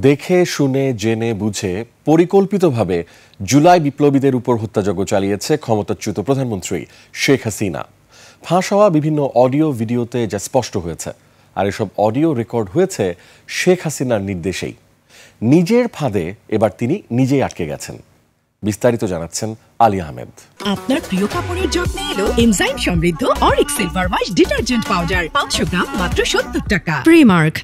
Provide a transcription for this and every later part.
দেখে শুনে জেনে বুঝে পরিকল্পিতভাবে জুলাই বিপ্লবীদের উপর হত্যাযজ্ঞ চালিয়েছে ক্ষমতাচ্যুত প্রধানমন্ত্রী শেখ হাসিনা। ফাঁস হওয়া বিভিন্ন অডিও ভিডিওতে যা স্পষ্ট হয়েছে, আর এসব অডিও রেকর্ড হয়েছে শেখ হাসিনার নির্দেশেই। নিজের ফাঁদে এবার তিনি নিজেই আটকে গেছেন। বিস্তারিত জানাচ্ছেন আলী আহমেদ। আপনার প্রিয় কাপড়ের যত্নে এলো এনজাইম সমৃদ্ধ Arik silver wash detergent powder 500 গ্রাম মাত্র 70 টাকা। প্রিমার্ক।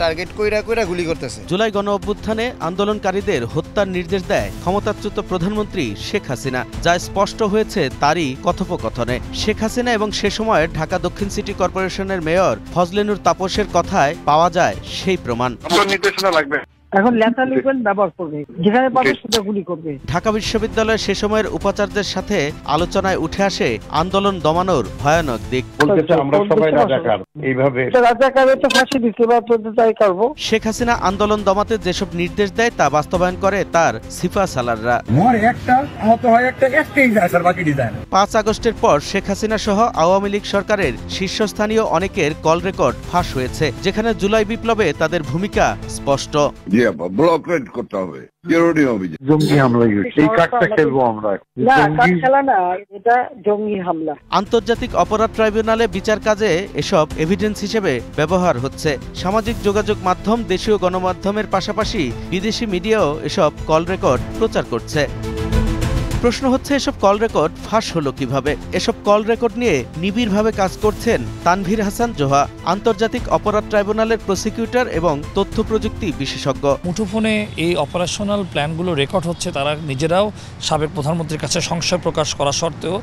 টার্গেট কইরা গুলি করতেছে। জুলাই গণ অভ্যুত্থানে আন্দোলনকারীদের হত্যার নির্দেশ দেয় ক্ষমতাচ্যুত প্রধানমন্ত্রী শেখ হাসিনা, যা স্পষ্ট হয়েছে তারই কথোপকথনে। শেখ হাসিনা এবং সে সময়ের ঢাকা দক্ষিণ সিটি কর্পোরেশনের মেয়র ফজলেনুর তাপসের কথায় পাওয়া যায় সেই প্রমাণ। নির্দেশনা লাগবে, এখন লেটার লিখবেন, ব্যবহার করবে, যেখানে পাবে সেটা গুলি করবে। ঢাকা বিশ্ববিদ্যালয়ের সে সময়ের উপাচার্যদের সাথে আলোচনায় উঠে আসে আন্দোলন দমানোর ভয়ানক দিক। আমরা সবাই রাজাকার, এইভাবে রাজাকারে তো ফাঁসি দিতে বা তাই করব। শেখ হাসিনা আন্দোলন দমাতে যেসব নির্দেশ দেয় তা বাস্তবায়ন করে তার সিফা সালাররা। 5 আগস্টের পর শেখ হাসিনা সহ আওয়ামী লীগ সরকারের শীর্ষস্থানীয় অনেকের কল রেকর্ড ফাঁস হয়েছে, যেখানে জুলাই বিপ্লবে তাদের ভূমিকা স্পষ্ট। ব্লকেট করতে হবে, জঙ্গি হামলা, এই কার্ডটা খেলবো আমরা। না, কার্ড খেলা না, এটা জঙ্গি হামলা। আন্তর্জাতিক অপরাধ ট্রাইব্যুনালে বিচার কাজে এসব এভিডেন্স হিসেবে ব্যবহার হচ্ছে। সামাজিক যোগাযোগ মাধ্যম, দেশীয় গণমাধ্যমের পাশাপাশি বিদেশি মিডিয়াও এসব কল রেকর্ড প্রচার করছে। প্রশ্ন হচ্ছে, এসব কল রেকর্ড ফাঁস হলো কিভাবে? এসব কল রেকর্ড নিয়ে নিবিড়ভাবে কাজ করছেন তানভীর হাসান জোহা, আন্তর্জাতিক অপরাধ ট্রাইব্যুনালের প্রসিকিউটর এবং তথ্য প্রযুক্তি বিশেষজ্ঞ। মুঠোফোনে এই অপারেশনাল প্ল্যানগুলো রেকর্ড হচ্ছে, তারা নিজেরাও সাবেক প্রধানমন্ত্রীর কাছে সংশয় প্রকাশ করা সত্ত্বেও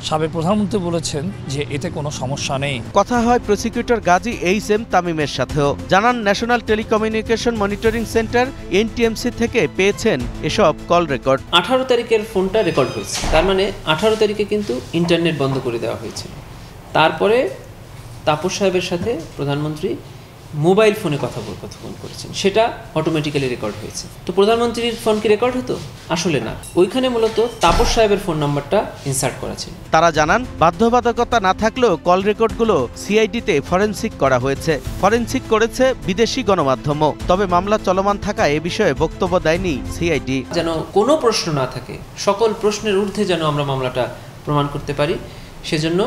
সাবেক প্রধানমন্ত্রী বলেছেন যে এতে কোনো সমস্যা নেই। কথা হয় প্রসিকিউটর গাজী এইচ.এম. তামিমের সাথেও। জানান, national telecommunication monitoring centre NTMC থেকে পেয়েছেন এসব কল রেকর্ড। 18 তারিখের ফোনটা রেকর্ড হয়েছে, তার মানে 18 তারিখে কিন্তু ইন্টারনেট বন্ধ করে দেওয়া হয়েছিল। তারপরে তাপস সাহেবের সাথে প্রধানমন্ত্রী মোবাইল ফোনে কথোপকথন করেছেন, সেটা অটোমেটিক্যালি রেকর্ড হয়েছে। তো প্রধানমন্ত্রীর ফোন কি রেকর্ড হতো? আসলে না, ওইখানে মূলত তাপস সাহেবের ফোন নাম্বারটা ইনসার্ট করা ছিল। তারা জানান, বাধ্যবাধকতা না থাকলেও কল রেকর্ডগুলো সিআইডিতে ফরেনসিক করা হয়েছে। ফরেনসিক করেছে বিদেশি গণমাধ্যমও, তবে মামলা চলমান থাকায় এ বিষয়ে বক্তব্য দেয়নি সিআইডি। যেন কোনো প্রশ্ন না থাকে, সকল প্রশ্নের ঊর্ধ্বে যেন আমরা মামলাটা প্রমাণ করতে পারি, সেজন্য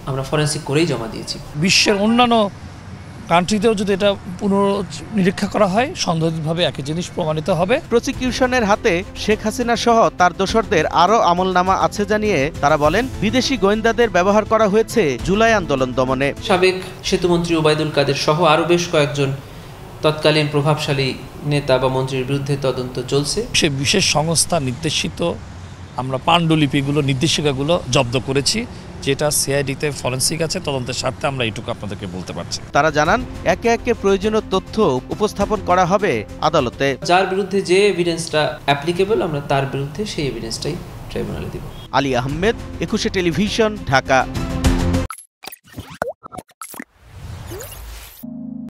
আমরা ফরেনসিক করেই জমা দিয়েছি। বিশ্বের অন্যান্য কান্ট্রিতেও যদি এটা পুনর্নিরীক্ষা করা হয়, সন্দেহভাবে একই জিনিস প্রমাণিত হবে। প্রসিকিউশনের হাতে শেখ হাসিনা সহ তার দোসরদের আরও আমলনামা আছে জানিয়ে তারা বলেন, বিদেশি গোয়েন্দাদের ব্যবহার করা হয়েছে জুলাই আন্দোলন দমনে। সাবেক সেতুমন্ত্রী ওবায়দুল কাদের সহ আরও বেশ কয়েকজন তৎকালীন প্রভাবশালী নেতা বা মন্ত্রীর বিরুদ্ধে তদন্ত চলছে। সে বিশেষ সংস্থা নির্দেশিত আমরা পাণ্ডুলিপিগুলো, নির্দেশিকাগুলো জব্দ করেছি, যেটা সিআইডিতে ফরেনসিক আছে, তদন্তের স্বার্থে আমরা এইটুকু আপনাদেরকে বলতে পারছি। তারা জানান, একে একে প্রয়োজনীয় তথ্য উপস্থাপন করা হবে আদালতে। যার বিরুদ্ধে যে এভিডেন্সটা অ্যাপ্লিকেবল, আমরা তার বিরুদ্ধে সেই এভিডেন্সটাই ট্রাইব্যুনালে দিব। আলী আহমেদ, 21 টেলিভিশন, ঢাকা।